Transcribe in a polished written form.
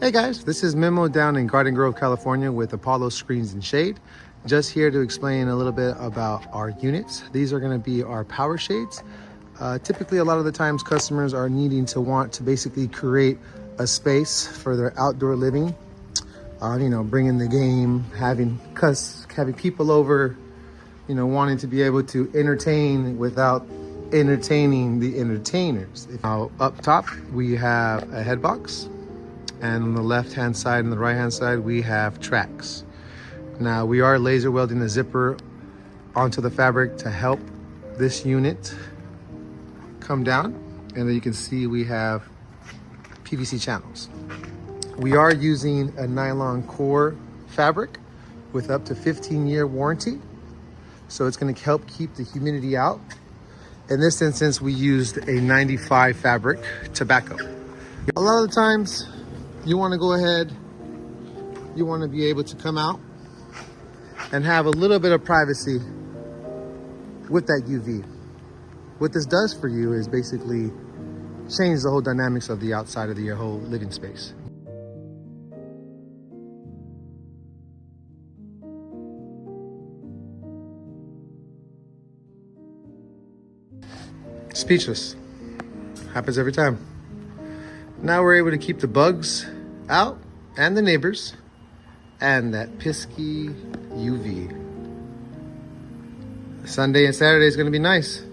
Hey guys, this is Memo down in Garden Grove, California with Apollo Screens and Shade. Just here to explain a little bit about our units. These are going to be our power shades. Typically, a lot of the times customers are needing to want to basically create a space for their outdoor living. Bringing the game, having people over, wanting to be able to entertain without entertaining the entertainers. Now, up top, we have a headbox. And on the left-hand side and the right-hand side, we have tracks. Now, we are laser welding the zipper onto the fabric to help this unit come down. And then you can see we have PVC channels. We are using a nylon core fabric with up to 15-year warranty. So it's gonna help keep the humidity out. In this instance, we used a 95 fabric tobacco. A lot of the times, you want to go ahead, you want to be able to come out and have a little bit of privacy with that UV. What this does for you is basically change the whole dynamics of the outside of your whole living space. Speechless. Happens every time. Now we're able to keep the bugs out and the neighbors and that pesky UV. Sunday and Saturday is going to be nice.